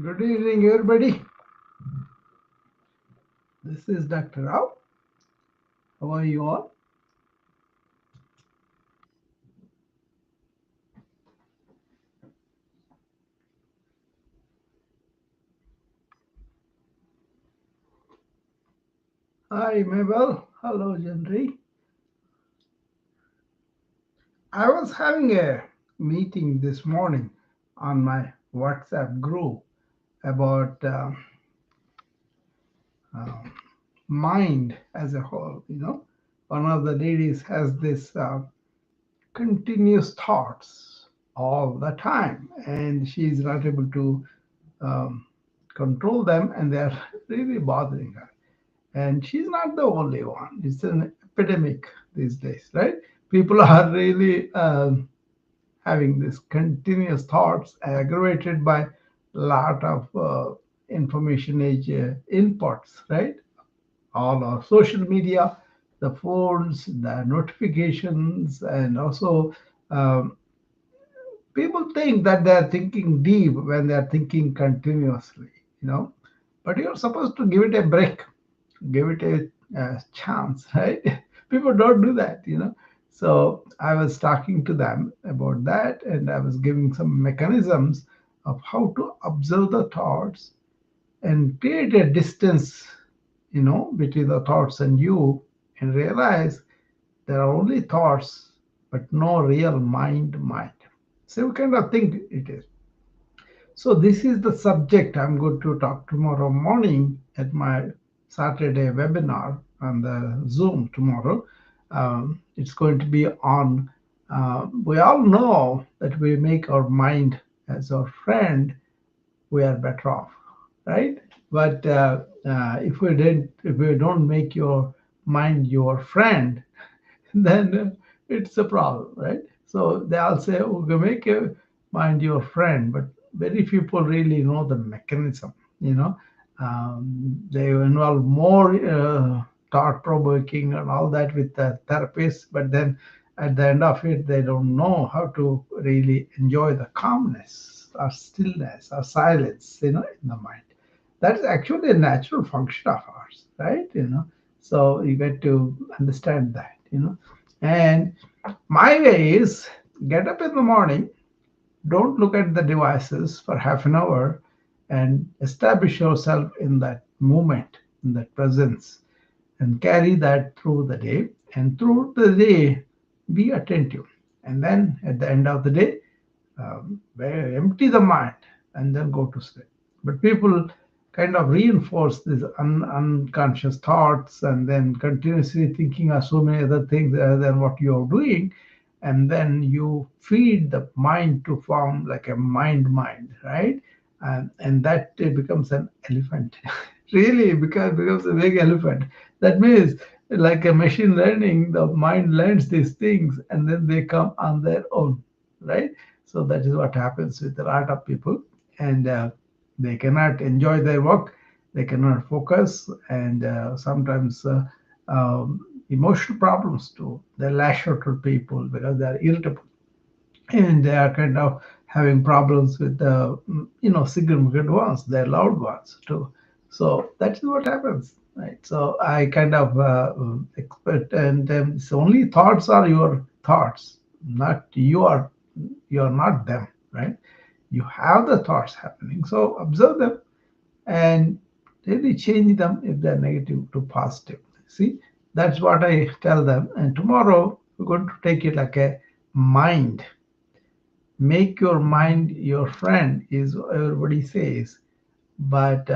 Good evening, everybody. This is Dr. Rao. How are you all? Hi, Mabel. Hello, Jenry. I was having a meeting this morning on my WhatsApp group about uh, mind as a whole. One of the ladies has this continuous thoughts all the time, and she's not able to um, control them, and they're really bothering her. And she's not the only one. It's an epidemic these days, right? People are really having this continuous thoughts aggravated by a lot of information age inputs, right? All our social media, the phones, the notifications, and also um, people think that they're thinking deep when they're thinking continuously, you know. But you're supposed to give it a break, give it a chance, right? People don't do that. So I was talking to them about that, and I was giving some mechanisms of how to observe the thoughts and create a distance, between the thoughts and you, and realize there are only thoughts, but no real mind. So what kind of thing it is? So this is the subject I'm going to talk tomorrow morning at my Saturday webinar on the Zoom tomorrow. It's going to be on. We all know that we make our mind as our friend, we are better off, right? But if we don't make your mind your friend, then it's a problem, right? So they all say, okay, make your mind your friend, but very few people really know the mechanism, you know. They involve more thought provoking and all that with the therapist, but then at the end of it, they don't know how to really enjoy the calmness or stillness or silence, in the mind. That's actually a natural function of ours, right? So you get to understand that. And my way is get up in the morning, don't look at the devices for half an hour, and establish yourself in that moment, in that presence, and carry that through the day. And through the day, be attentive. And then at the end of the day, empty the mind and then go to sleep. But people kind of reinforce these unconscious thoughts and then continuously thinking of so many other things other than what you're doing. And then you feed the mind to form like a mind, right? And that becomes an elephant. Really, because becomes a big elephant. That means, like a machine learning, the mind learns these things and then they come on their own, right? So that is what happens with a lot of people, and they cannot enjoy their work, they cannot focus, and sometimes emotional problems too. They lash out at people because they are irritable, and they are kind of having problems with the significant ones, their loved ones too. So that is what happens, right? So I kind of expect, and it's only thoughts are your thoughts, not you are not them, right? You have the thoughts happening, so observe them and really change them if they're negative to positive. See, that's what I tell them. And tomorrow we're going to take it like a mind. Make your mind your friend is what everybody says, but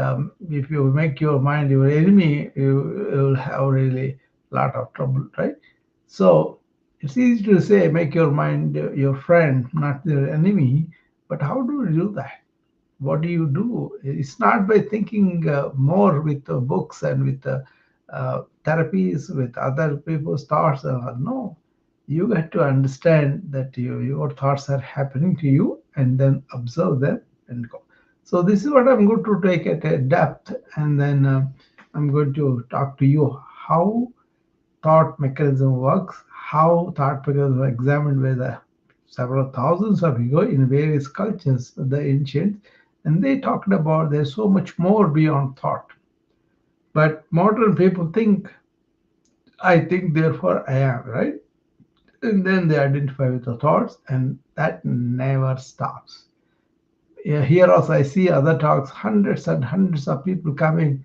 if you make your mind your enemy, you will have really a lot of trouble, right? So it's easy to say make your mind your friend, not your enemy, but how do you do that? What do you do? It's not by thinking more with books and with therapies, with other people's thoughts. No, you get to understand that your thoughts are happening to you and then observe them and go. So this is what I'm going to take at a depth, and then I'm going to talk to you how thought mechanism works, how thought mechanism was examined by the several thousands of ago in various cultures, the ancient, and they talked about there's so much more beyond thought. But modern people think, I think, therefore I am, right? And then they identify with the thoughts, and that never stops. Yeah, here also I see other talks, hundreds and hundreds of people coming,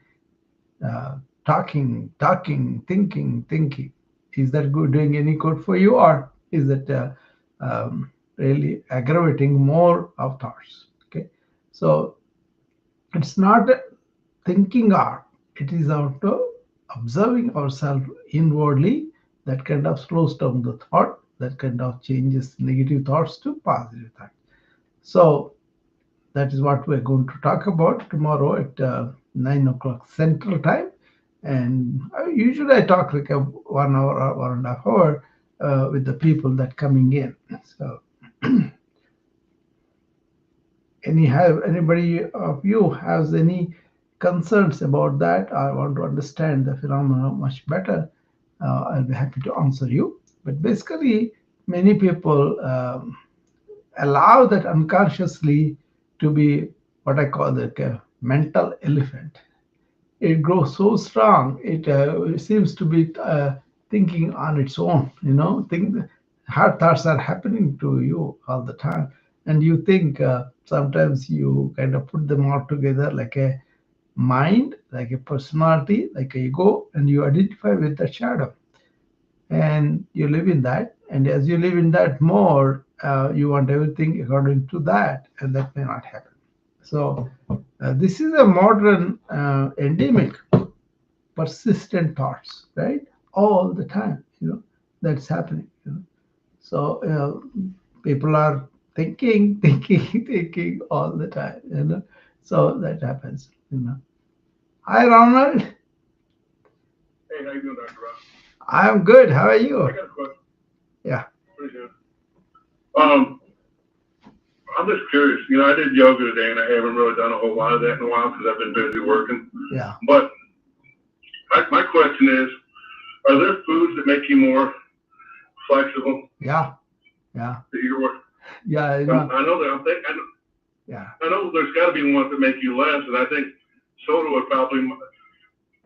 uh, talking, thinking. Is that good, doing any good for you, or is it really aggravating more of thoughts? Okay, so it's not a thinking art. It is out of observing ourselves inwardly that kind of slows down the thought, that kind of changes negative thoughts to positive thoughts. So that is what we're going to talk about tomorrow at 9 o'clock Central Time. And usually I talk like a 1 hour or 1.5 hour with the people that coming in. So anybody of you has any concerns about that? I want to understand the phenomenon much better. I'll be happy to answer you. But basically, many people allow that unconsciously to be what I call the mental elephant. It grows so strong, it seems to be thinking on its own. Think hard thoughts are happening to you all the time, and you think sometimes you kind of put them all together like a mind, like a personality, like a ego, and you identify with that shadow, and you live in that. And as you live in that more, you want everything according to that, and that may not happen. So this is a modern endemic, persistent thoughts, right? All the time, that's happening. So people are thinking, thinking all the time. So that happens. Hi, Ronald. Hey, how you doing, Dr. Ross? I'm good. How are I you? got a question. Yeah. Pretty good. Um, I'm just curious. I did yoga today, and I haven't really done a whole lot of that in a while because I've been busy working. Yeah. But my question is, are there foods that make you more flexible Yeah. Yeah. to eat or what? Yeah. I know that Yeah. I know there's got to be ones that make you less, and I think soda would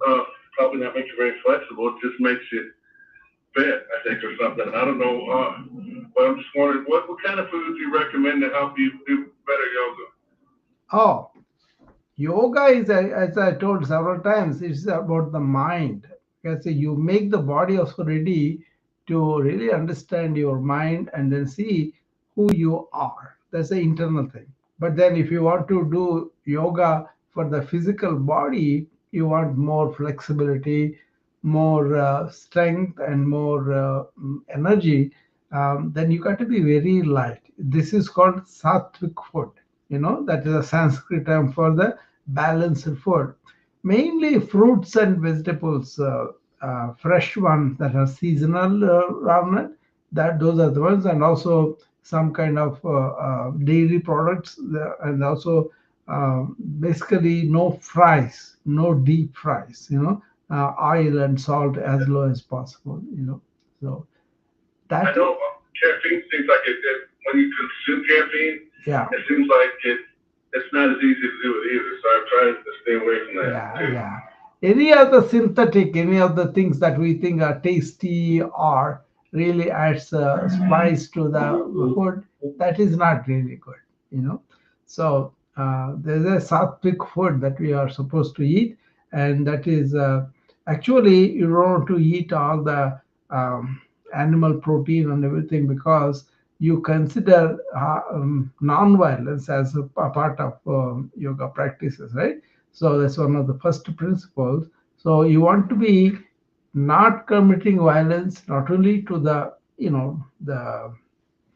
uh, probably not make you very flexible. It just makes you fit, I think, or something. I don't know. But I'm just wondering, what kind of foods do you recommend to help you do better yoga? Oh, yoga is, as I told several times, it's about the mind. Because you make the body also ready to really understand your mind and then see who you are. That's the internal thing. But then, if you want to do yoga for the physical body, you want more flexibility, more strength, and more energy. Then you got to be very light. This is called sattvic food. That is a Sanskrit term for the balanced food. Mainly fruits and vegetables, fresh ones that are seasonal, Ravnat, that those are the ones, and also some kind of dairy products, and also basically no fries, no deep fries. Oil and salt as low as possible. So I that, know caffeine seems like when you consume caffeine, yeah. it seems like it's not as easy to do it either. So I'm trying to stay away from that Yeah, too. yeah. Any of the synthetic, any of the things that we think are tasty or really adds spice to the food, that is not really good, you know. So there's a sattvic food that we are supposed to eat, and that is actually you don't want to eat all the um, animal protein and everything because you consider non-violence as a part of yoga practices, right? So that's one of the first principles. So you want to be not committing violence not only to the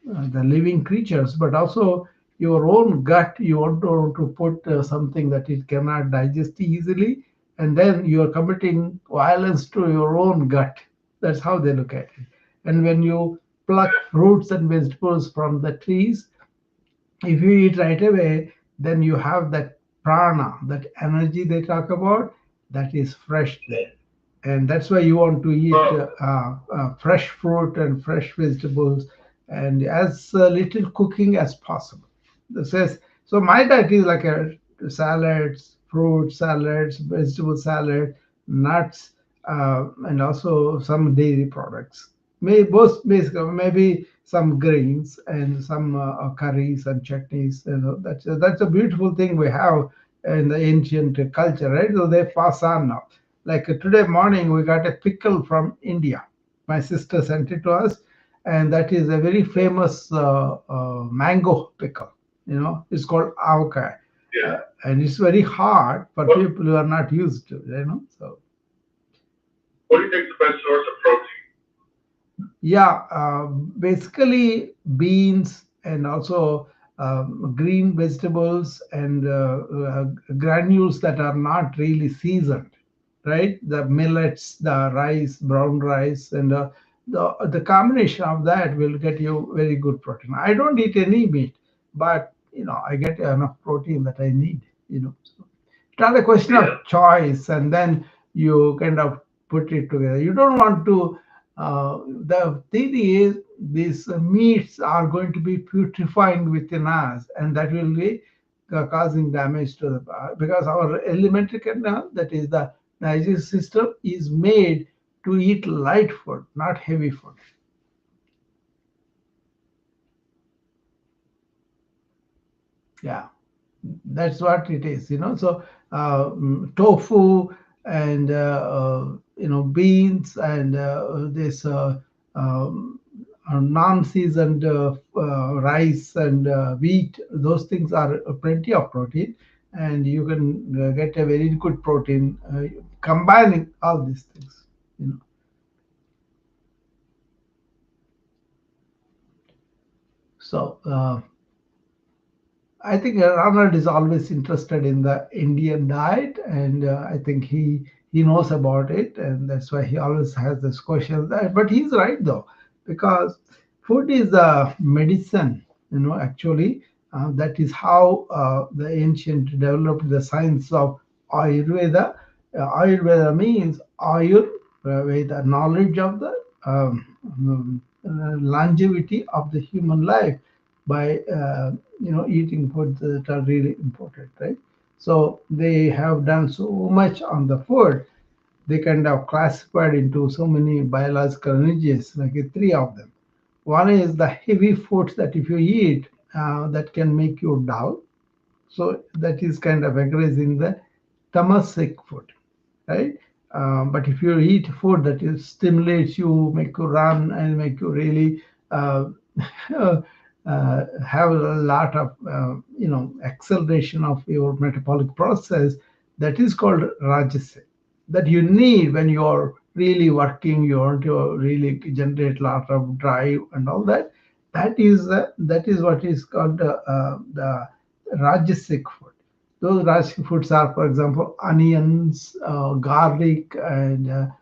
living creatures, but also your own gut. You want to put something that it cannot digest easily, and then you are committing violence to your own gut. That's how they look at it. And when you pluck fruits and vegetables from the trees, if you eat right away, then you have that prana, that energy they talk about, that is fresh there. And that's why you want to eat Well, fresh fruit and fresh vegetables and as little cooking as possible. This is So my diet is like a salads, fruit salads, vegetable salad, nuts, and also some dairy products. May both basically maybe some grains and some curries and chutneys. You know, that's a beautiful thing we have in the ancient culture, right? So they pass on now. Like today morning, we got a pickle from India. My sister sent it to us, and that is a very famous mango pickle. You know, it's called avocado, Yeah. and it's very hard for What people who are not used to. You know, so What do you think is the best source of protein? yeah, basically beans and also green vegetables and granules that are not really seasoned, right? The millets, the rice, brown rice, and the combination of that will get you very good protein. I don't eat any meat, but I get enough protein that I need. It's not a question Yeah. of choice, and then you kind of put it together. You don't want to. The theory is these meats are going to be putrefying within us, and that will be causing damage to the because our elementary canal, that is the digestive system, is made to eat light food, not heavy food. Yeah. That's what it is. So tofu and beans and this um, non-seasoned rice and wheat, those things are plenty of protein, and you can get a very good protein combining all these things you know so I think Ronald is always interested in the Indian diet, and I think he knows about it, and that's why he always has this question. But he's right though, because food is a medicine. Actually, that is how the ancient developed the science of Ayurveda. Ayurveda means Ayurveda, knowledge of the longevity of the human life by eating foods that are really important, right? So they have done so much on the food. They kind of classified into so many biological energies, like three of them. One is the heavy foods that if you eat, that can make you dull. So that is kind of aggressing the tamasic food, right? But if you eat food that is stimulates you, make you run, and make you really uh, have a lot of acceleration of your metabolic process, that is called rajasic. That you need when you are really working, you want to really generate a lot of drive and all that. That is what is called the rajasic food. Those rajasic foods are, for example, onions, garlic, and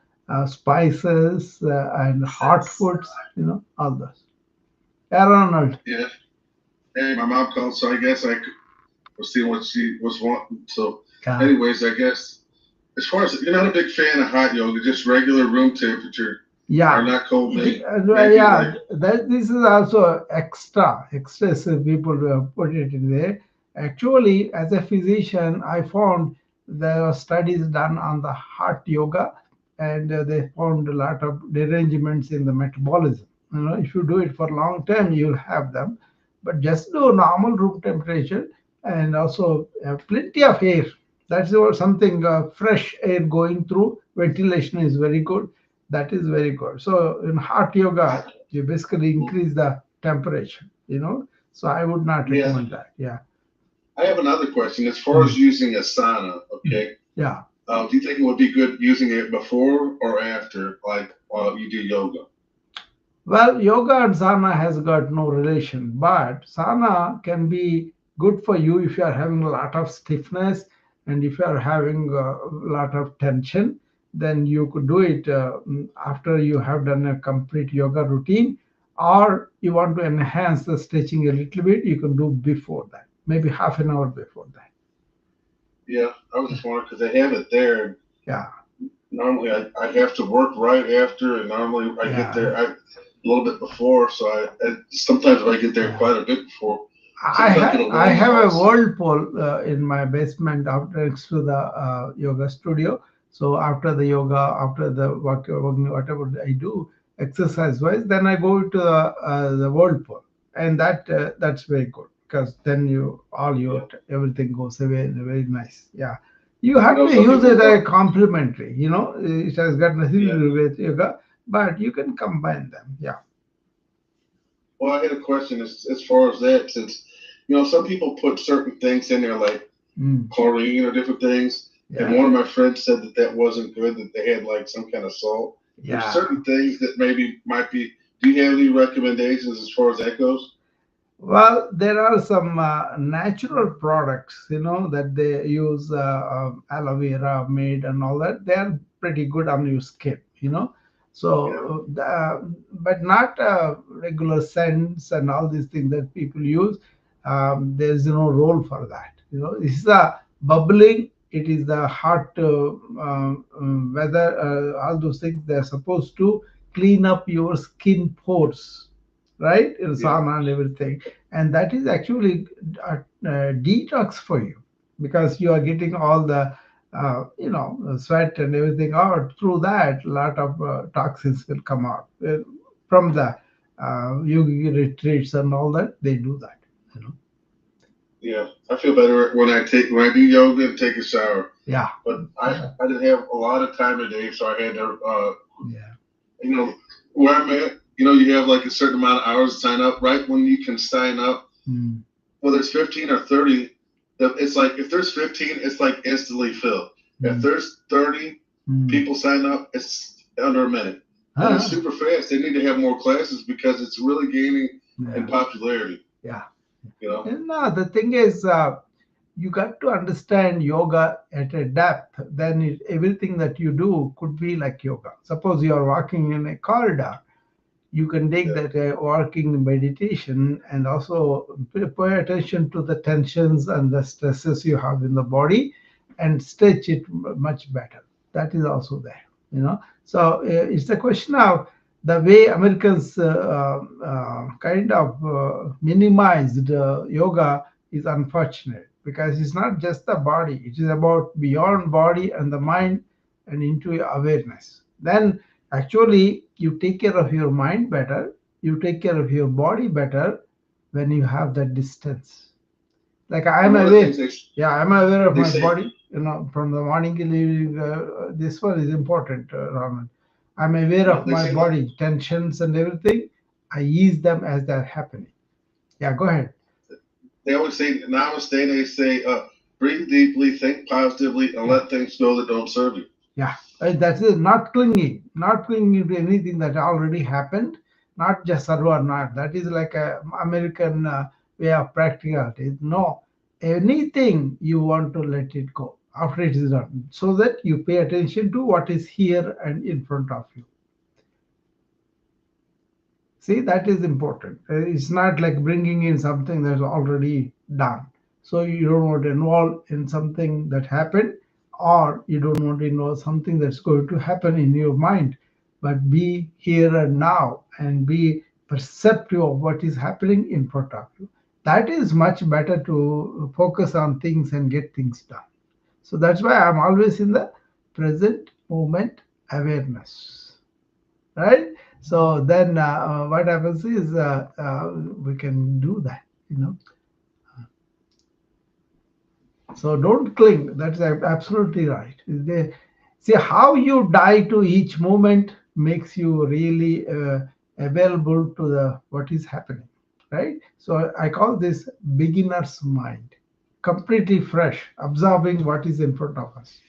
spices, and hot foods. All those. Yeah, Ronald. Yeah. Hey, my mom called, so I guess I was seeing what she was wanting. So, Yeah. anyways, I guess as far as you're not a big fan of hot yoga, just regular room temperature or Yeah. not cold, maybe like Yeah, this is also excessive people put it in there. Actually, as a physician, I found there are studies done on the heart yoga, and they found a lot of derangements in the metabolism. If you do it for a long time, you'll have them, but just do normal room temperature, and also plenty of air. That's something fresh air going through. Ventilation is very good. That is very good. So in hot yoga, you basically increase the temperature. So I would not yeah. recommend that. Yeah. I have another question. As far as using a sauna, okay, Yeah. do you think it would be good using it before or after, like while you do yoga? Well, yoga and sauna has got no relation, but sauna can be good for you if you are having a lot of stiffness and if you are having a lot of tension. Then you could do it after you have done a complete yoga routine, or you want to enhance the stretching a little bit, you can do before that, maybe half an hour before that. Yeah, I was just wondering because they have it there. Yeah, Normally, I have to work right after, and normally I get yeah, there a little bit before. So sometimes I get there yeah. quite a bit before. Seems like it'll I warm the have a hearts. whirlpool in my basement up next to the yoga studio. So after the yoga, after the whatever I do exercise wise, then I go to the whirlpool, and that's very good because then you all Yeah. your everything goes away. Very nice. Yeah, you You have know, to some use people it as want. a complementary. It has got nothing to Yeah. do with yoga, but you can combine them. Yeah. Well, I had a question as far as that, since some people put certain things in there like Mm. chlorine or different things, and Yeah. one of my friends said that wasn't good, that they had like some kind of salt. There's Yeah. certain things that maybe might be. Do you have any recommendations as far as that goes? Well, there are some natural products, that they use aloe vera made and all that. They are pretty good on your skin. Yeah. But not regular scents and all these things that people use. There's no role for that. This is the bubbling. It is the hot weather. All those things. They're supposed to clean up your skin pores, right? In Yeah. sauna and everything, and that is actually detox for you because you are getting all the sweat and everything out. Through that, a lot of toxins will come out from the yogi retreats and all that. They do that, you know. Yeah. I feel better when I do yoga and take a shower. Yeah, But yeah, I didn't have a lot of time today, so I had to yeah. you know where I'm at. You have like a certain amount of hours to sign up. Right when you can sign up, Mm, whether it's 15 or 30, it's like if there's 15, it's like instantly filled. If mm, there's 30 mm. people sign up, it's under a minute, and it's Ah, super fast. They need to have more classes because it's really gaining in yeah, popularity. yeah. You know. And the thing is, you got to understand yoga at a depth. Then everything that you do could be like yoga. Suppose you are walking in a corridor, you can take Yeah. that walking meditation and also pay attention to the tensions and the stresses you have in the body and stretch it much better. That is also there. So it's a question of the way Americans kind of minimized yoga is unfortunate because it's not just the body, it is about beyond body and the mind and into awareness. Then actually, you take care of your mind better, you take care of your body better when you have that distance. Like And I'm one of the aware, things they yeah, I'm aware of they my say, body, from the morning till evening. This one is important, Raman. I'm aware of they my say like body, tensions and everything. I ease them as they're happening. Yeah, go ahead. they always say namaste. They say breathe deeply, think positively, and Yeah. let things go that don't serve you. Yeah, that is not clinging to anything that already happened, not just serve or not. That is like a American way of practicality. No, anything you want to let it go after it is done, so that you pay attention to what is here and in front of you. See, that is important. It's not like bringing in something that's already done. So you don't want to involve in something that happened, or you don't want to involve something that's going to happen in your mind. But be here and now and be perceptive of what is happening in front of you. That is much better to focus on things and get things done. So that's why I'm always in the present moment awareness, right? So then what happens is we can do that, you know. So don't cling. That's absolutely right. See how you die to each moment makes you really available to the what is happening, right? So I call this beginner's mind, completely fresh, absorbing what is in front of us.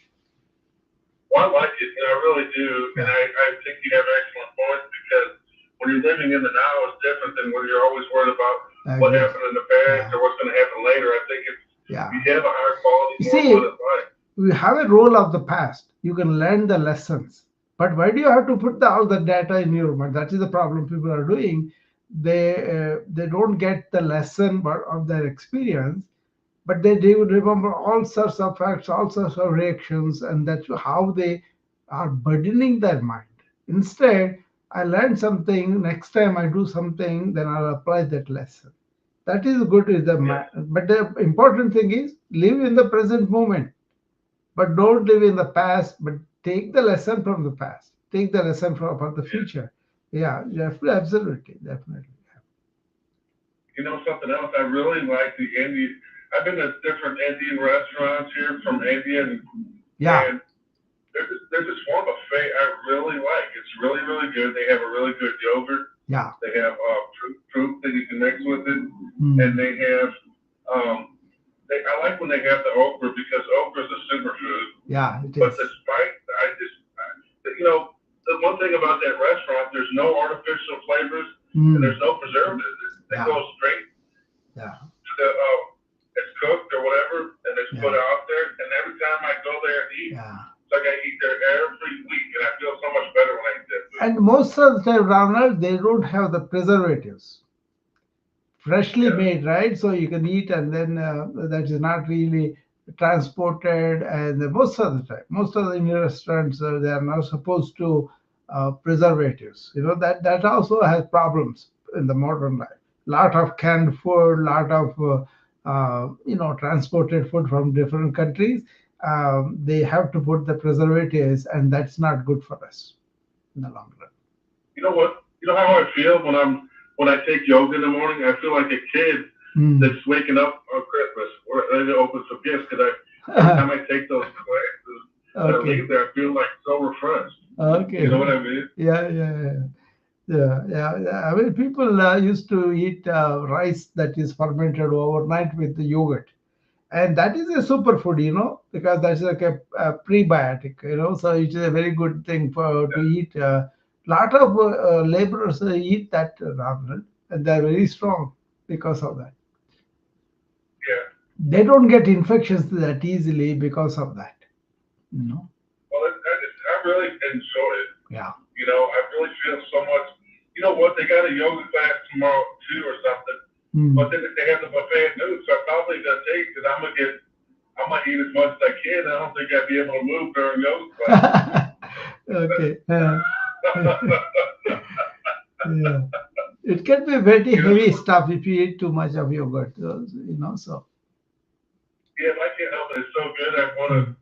Well, I like it, and I really do, and Yeah, I think you have excellent points because when you're living in the now, it's different than when you're always worried about I what agree. happened in the past Yeah, or what's going to happen later. I think you yeah. have a higher quality, You more see, fun in life. we have a role of the past. You can learn the lessons. But why do you have to put all the data in your mind? That is the problem people are doing. They don't get the lesson of their experience, but they do remember all sorts of facts, all sorts of reactions, and that's how they are burdening their mind. Instead, I learn something. Next time I do something, then I'll apply that lesson. That is good. Is the Yes. but the important thing is live in the present moment, but don't live in the past. But take the lesson from the past. Take the lesson for the Yes. future. Yeah, absolutely, definitely. You know something else? I really like the Indian. I've been to different Indian restaurants here from India, Yeah, and there's this one buffet I really like. It's really really good. They have a really good yogurt. yeah. They have fruit that you can mix with it, and Mm. they have I like when they have the okra because okra is a superfood. Yeah, it But the is. spice, you know, the one thing about that restaurant, there's no artificial flavors and Mm. there's no preservatives. They go Yeah, straight yeah, to it's cooked or whatever, and it's put yeah, out there. And every time I go there and eat, yeah. it's like I eat there every week, and I feel so much better when I eat that food. And most of the time, Ronald, they don't have the preservatives. Freshly Yeah, made, right? So you can eat, and then that is not really transported. And most of the time, most of the Indian restaurants, they are not supposed to preservatives. You know that also has problems in the modern life. Lot of canned food, lot of transported food from different countries. They have to put the preservatives, and that's not good for us in the long run. you know what? You know how I feel when I take yoga in the morning. I feel like a kid Mm. that's waking up on Christmas or ready to open some gifts because I every time I take those classes and I Okay. leave there, I feel like so refreshed. You know Okay. what I mean? Yeah, yeah, yeah. Yeah, yeah, yeah. I mean, people used to eat rice that is fermented overnight with the yogurt, and that is a superfood, because that's like a prebiotic, So it is a very good thing for to eat. Lot of laborers eat that, ramen, and they're very strong because of that. Yeah. They don't get infections that easily because of that. You know. Well, I really enjoy it. Yeah. You know, I really feel so much. You know what? They got a yoga class tomorrow too, or something. Hmm. But then they have the buffet at noon, so I'm probably gonna take because I'm gonna eat as much as I can. I don't think I'd be able to move during yoga class. Okay. Yeah. It can be very You know, heavy stuff if you eat too much of yogurt, so. yeah, I can't help it. It's so good. I want to Mm.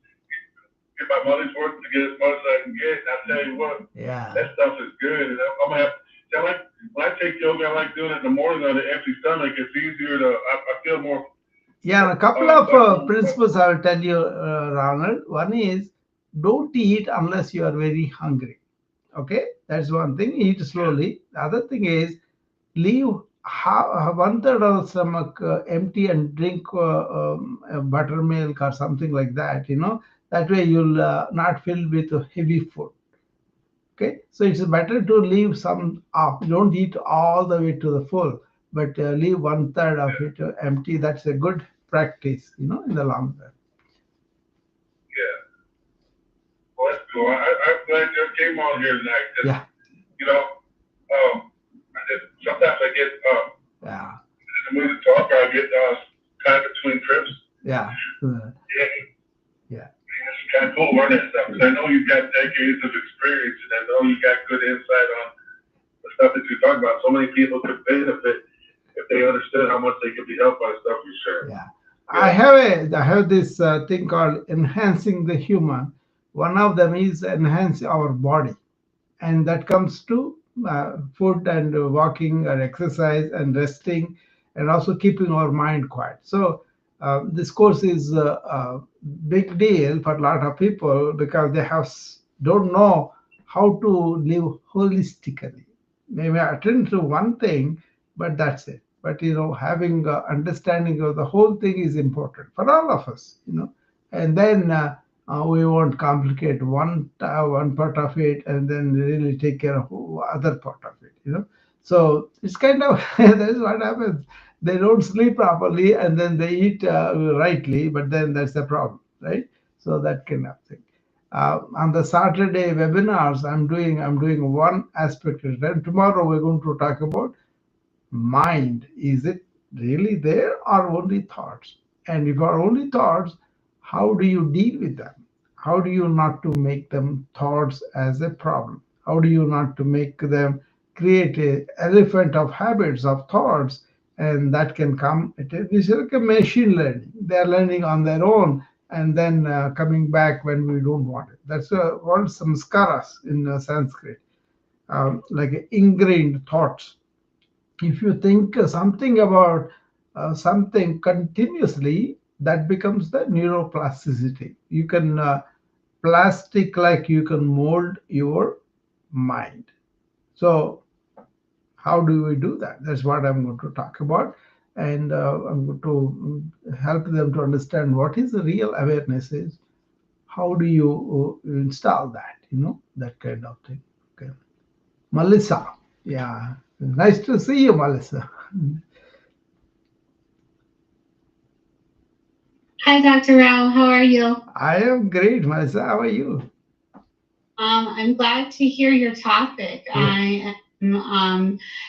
get my money's worth to get as much as I can get. And I tell you what, Yeah. that stuff is good. And I'm gonna have. I like when I take yoga. I like doing it in the morning on an empty stomach. It's easier to. I feel more Yeah, a couple of flexible. principles I will tell you, Ronald. One is don't eat unless you are very hungry. Okay, that's one thing. Eat slowly. The other thing is leave one third of the stomach empty and drink buttermilk or something like that. That way you'll not fill with heavy food. Okay, so it's better to leave some off. Don't eat all the way to the full, but leave one third of it empty. That's a good practice, in the long run. Yeah. Well, that's cool. I'm glad you came on here tonight because, Yeah, you know, sometimes I get yeah, in the mood to talk or I get kind of between trips. yeah, Yeah, yeah, it's kind of cool learning that stuff because I know you've got decades of experience and I know you got good insight on the stuff that you talk about. So many people could benefit if they understood how much they could be helped by the stuff you share. yeah. You I know? have I have this thing called enhancing the human. One of them is enhance our body, and that comes to food and walking or exercise and resting, and also keeping our mind quiet. So this course is a big deal for a lot of people because they don't know how to live holistically. They may attend to one thing, but that's it. But having understanding of the whole thing is important for all of us. And then we won't complicate one part of it and then really take care of other part of it. So it's kind of that's what happens. They don't sleep properly and then they eat rightly, but then that's the problem, right? So that kind of thing. On the Saturday webinars, I'm doing one aspect of it. And tomorrow we're going to talk about mind. Is it really there or only thoughts? And if are only thoughts, how do you deal with them? How do you not to make them thoughts as a problem? How do you not to make them create a elephant of habits of thoughts and that can come. It's like a machine learning. They're learning on their own and then coming back when we don't want it. That's called samskaras in Sanskrit, like ingrained thoughts. If you think something about something continuously, that becomes the neuroplasticity. You can plastic, like you can mold your mind. So how do we do that? That's what I'm going to talk about. And I'm going to help them to understand what is the real awareness is. How do you install that, that kind of thing. Okay. Melissa, yeah, nice to see you, Melissa. Hi, Dr. Rao. How are you? I am great, Melissa. How are you? I'm glad to hear your topic. Yeah.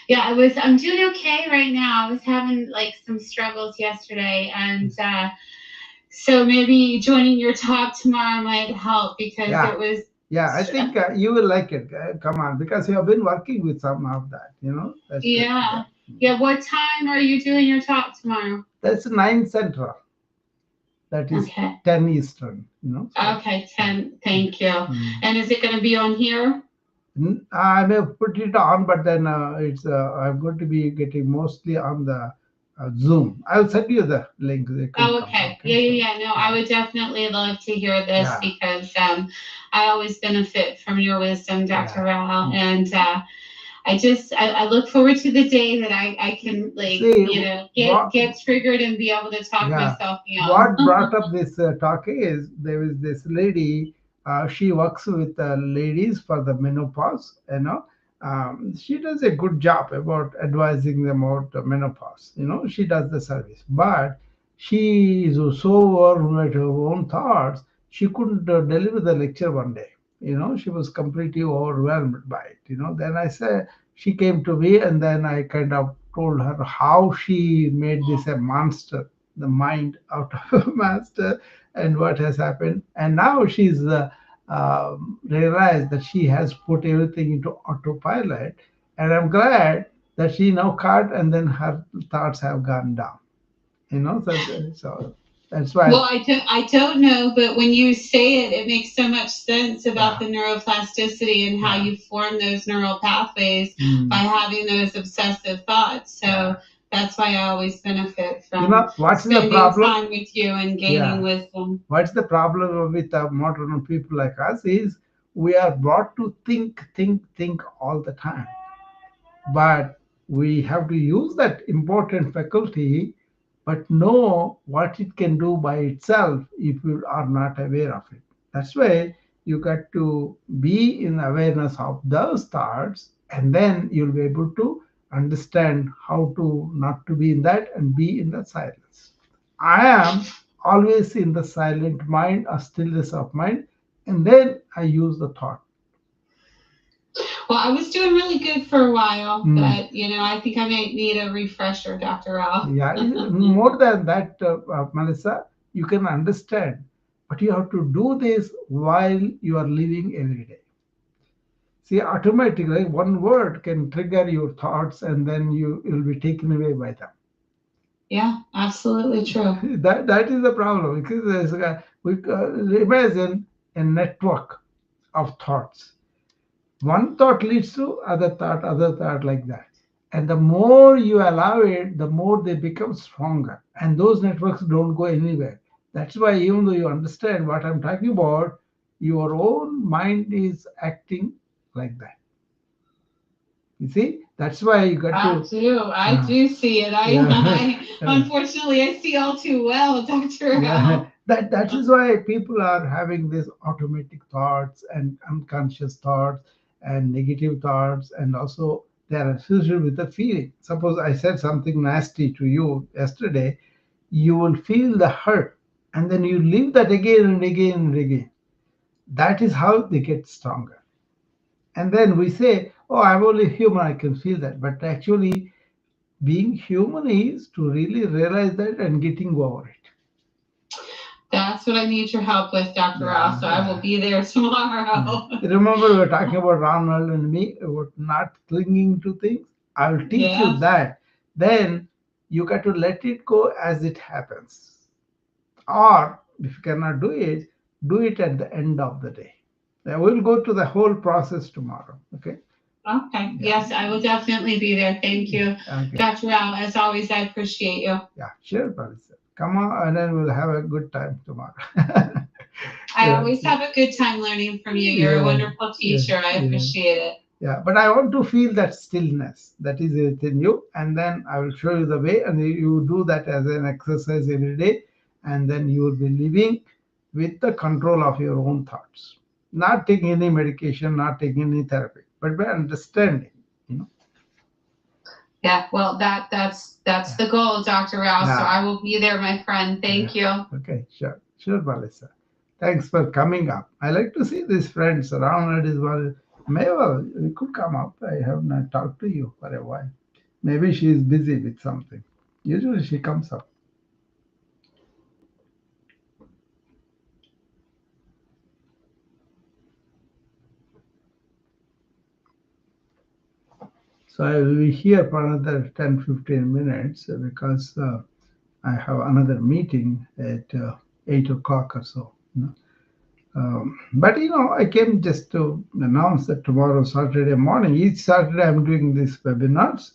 Yeah, I'm doing okay right now. I was having like some struggles yesterday, and so maybe joining your talk tomorrow might help because Yeah. it was. Yeah, I think you will like it. Come on, because you have been working with some of that, That's good. Yeah. Yeah, yeah. What time are you doing your talk tomorrow? That's 9 Central. That is Okay. 10 Eastern, So, Okay, 10. Thank you. mm. And is it going to be on here? I may put it on, but then I'm going to be getting mostly on the Zoom. I'll send you the link. You can Oh, come. okay. Okay. Yeah, So, yeah, yeah. No, I would definitely love to hear this yeah, because I always benefit from your wisdom, Dr. yeah. Rao. And I look forward to the day that I can like, See, get triggered and be able to talk yeah, myself young. what brought up this talk is there is this lady. She works with ladies for the menopause. She does a good job about advising them about the menopause. She does the service, but she is so overwhelmed with her own thoughts. She couldn't deliver the lecture one day. She was completely overwhelmed by it. Then I said she came to me, and then I kind of told her how she made this a monster, the mind out of a monster, and what has happened. And now she's realized that she has put everything into autopilot. And I'm glad that she now cut, and then her thoughts have gone down. So that's Well, why. I don't know, but when you say it, it makes so much sense about Yeah, the neuroplasticity and how yeah. you form those neural pathways by Mm, having those obsessive thoughts. yeah. So that's why I always benefit from What's the spending problem? time with you and gaining Yeah. wisdom. What's the problem with modern people like us is we are brought to think, think, think all the time. But we have to use that important faculty, but know what it can do by itself if you are not aware of it. That's why you got to be in awareness of those thoughts, and then you'll be able to understand how to not to be in that and be in the silence. I am always in the silent mind or stillness of mind, and then I use the thought. Well, I was doing really good for a while, Mm. but I think I might need a refresher, Dr. Rao. Yeah, more than that, Melissa, you can understand, but you have to do this while you are living every day. See, automatically, one word can trigger your thoughts, and then you will be taken away by them. Yeah, absolutely true. That is the problem because we imagine a network of thoughts. One thought leads to other thought, like that. And the more you allow it, the more they become stronger. And those networks don't go anywhere. That's why, even though you understand what I'm talking about, your own mind is acting like that. You see, that's why you got I to. do. I Uh, do see it. yeah, I unfortunately I see all too well, Dr. yeah. Al. That is why people are having these automatic thoughts and unconscious thoughts and negative thoughts, and also they are associated with the feeling. Suppose I said something nasty to you yesterday, you will feel the hurt, and then you live that again and again and again. That is how they get stronger. And then we say, oh, I'm only human, I can feel that. But actually, being human is to really realize that and getting over it. That's what I need your help with, Dr. Al. Yeah, So I will yeah. be there tomorrow. Remember, we were talking about Ronald and me about not clinging to things. I will teach you Yeah. that. Then You got to let it go as it happens. Or if you cannot do it at the end of the day. We'll go to the whole process tomorrow. Okay. Okay. Yeah. Yes, I will definitely be there. Thank you, Okay. Dr. Rao. As always, I appreciate you. Yeah, sure, Parisa. Come on, and then we'll have a good time tomorrow. I Yeah, always have a good time learning from you. You're a yeah, wonderful yeah, teacher. I yeah. appreciate it. Yeah, but I want to feel that stillness that is within you, and then I will show you the way, and you do that as an exercise every day, and then you will be living with the control of your own thoughts, not taking any medication, not taking any therapy, but by understanding, you know. Yeah, well, that's Yeah, the goal, Dr. Rao. So yeah, I will be there, my friend. yeah. Thank you. Okay, sure, sure, Balisa. Thanks for coming up. I like to see these friends around. It is well. Maybe you could come up. I have not talked to you for a while. Maybe she is busy with something. Usually she comes up. So I will be here for another 10, 15 minutes because I have another meeting at 8 o'clock or so. You know. But I came just to announce that tomorrow, Saturday morning, each Saturday I'm doing these webinars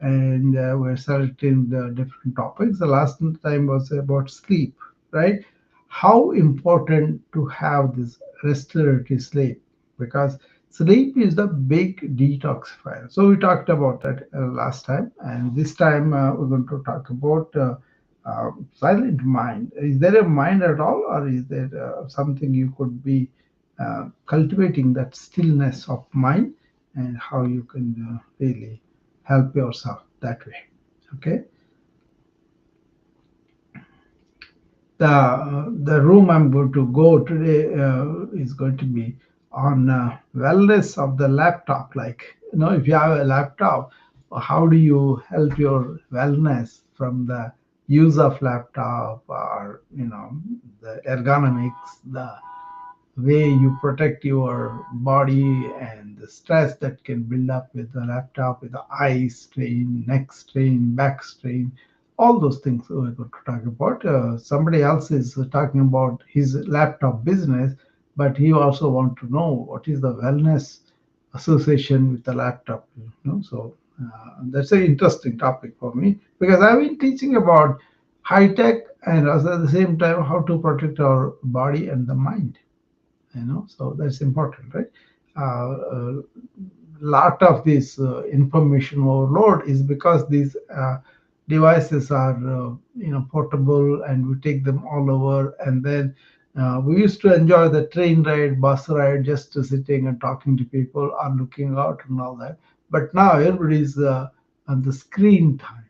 and we're selecting the different topics. The last time was about sleep, right? How important to have this restorative sleep because sleep is the big detoxifier. So we talked about that last time, and this time we're going to talk about silent mind. Is there a mind at all, or is there something you could be cultivating that stillness of mind, and how you can really help yourself that way? Okay. The room I'm going to go today is going to be on wellness of the laptop. Like if you have a laptop, how do you help your wellness from the use of laptop, or the ergonomics, the way you protect your body and the stress that can build up with the laptop, with the eye strain, neck strain, back strain, all those things we're going to talk about. Somebody else is talking about his laptop business, but he also want to know what is the wellness association with the laptop. So that's an interesting topic for me because I've been teaching about high tech and also at the same time how to protect our body and the mind. So that's important, right? Lot of this information overload is because these devices are portable and we take them all over, and then we used to enjoy the train ride, bus ride, just sitting and talking to people or looking out and all that. But now everybody's on the screen time,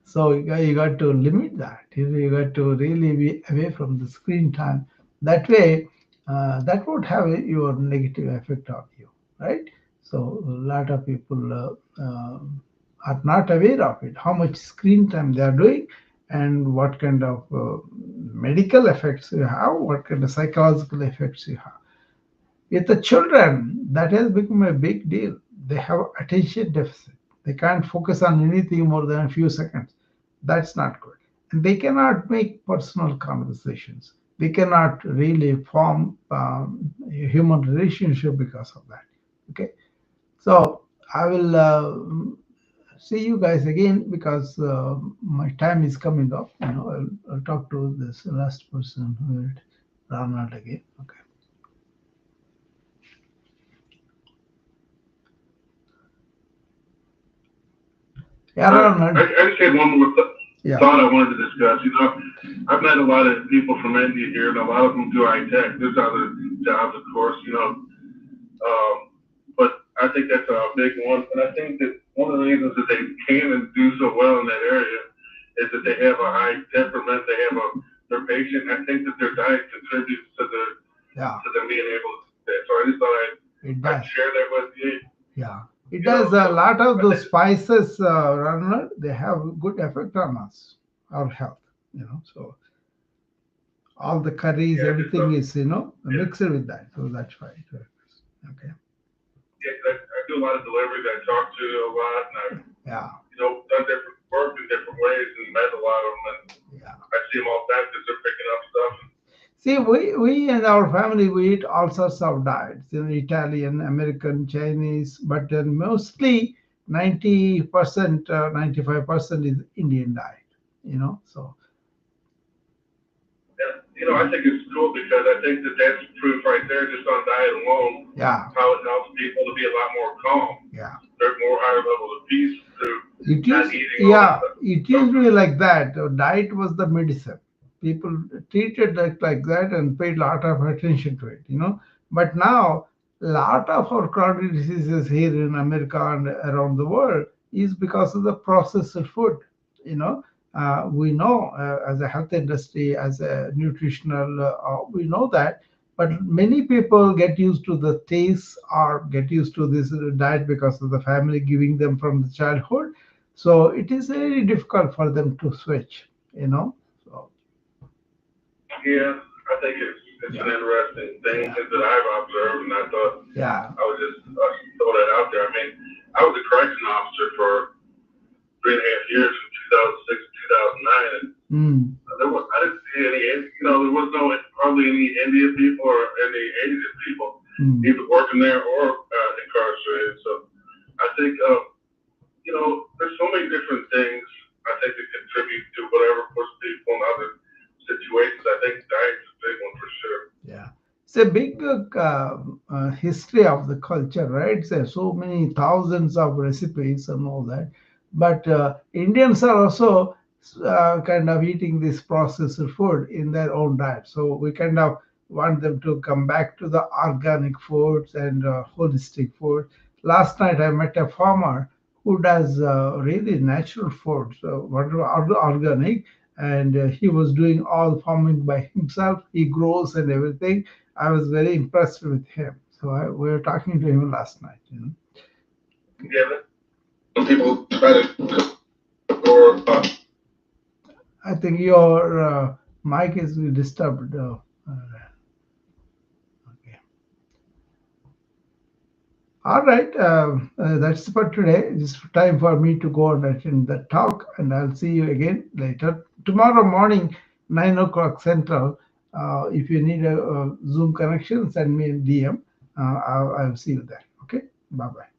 so you got to limit that. You got to really be away from the screen time. That way, that won't have your negative effect on you, right? So a lot of people are not aware of it, how much screen time they are doing, and what kind of medical effects you have, what kind of psychological effects you have. With the children, that has become a big deal. They have attention deficit. They can't focus on anything more than a few seconds. That's not good. And they cannot make personal conversations. They cannot really form a human relationship because of that. Okay. So I will see you guys again because my time is coming up. I'll talk to this last person who had Ronald again. Okay. Yeah, Ronald. I just had one more Yeah. thought I wanted to discuss. I've met a lot of people from India here, and a lot of them do high tech. There's other jobs, of course, but I think that's a big one. And I think that one of the reasons that they can and do so well in that area is that they have a high temperament. They have they're patient. I think that their diet contributes to Yeah, them being able to do that. So I just thought it I'd does. share that with you. Yeah, it does. A So lot of I those think, spices, Ronald, they have good effect on us, our health. So all the curries, yeah, just everything is yeah. mixed with that. So that's why it works. Okay. Yeah, 'cause I do a lot of deliveries. I talk to a lot, and I've Yeah. done different worked in different ways and met a lot of them. And Yeah. I see them all the time because they're picking up stuff. See, we and our family, we eat all sorts of diets, Italian, American, Chinese, but then mostly 90%, 95% is Indian diet, so And, I think it's cool because I think that that's proof right there, just on diet alone, yeah, how it helps people to be a lot more calm. yeah. There's more higher level of peace through It not used, eating all that yeah, stuff. it So, used to be like that. Diet was the medicine. People treated it like that and paid a lot of attention to it. But now, a lot of our chronic diseases here in America and around the world is because of the processed food. You know, we know as a health industry, as a nutritional, we know that. But many people get used to the taste or get used to this diet because of the family giving them from the childhood, so it is very difficult for them to switch. So yeah, I think it's an yeah, interesting thing yeah, that I've observed, and I thought yeah. I would just throw that out there. I mean, I was a correction officer for 3.5 years from 2006 to 2009, and Mm, I didn't see any, there was no hardly any Indian people or any Asian people mm. either working there or incarcerated. So I think, there's so many different things I think that contribute to whatever puts people in other situations. I think diet's a big one for sure. Yeah, it's a big history of the culture, right? There's so many thousands of recipes and all that. But Indians are also kind of eating this processed food in their own diet. So we kind of want them to come back to the organic foods and holistic food. Last night I met a farmer who does really natural foods, whatever organic, and he was doing all farming by himself. He grows and everything. I was very impressed with him. So we were talking to him last night. Yeah, some people try to or I think your mic is disturbed. Okay. All right. That's for today. It's time for me to go and attend the talk, and I'll see you again later. Tomorrow morning, 9 o'clock Central. If you need a Zoom connection, send me a DM. I'll see you there. Okay. Bye bye.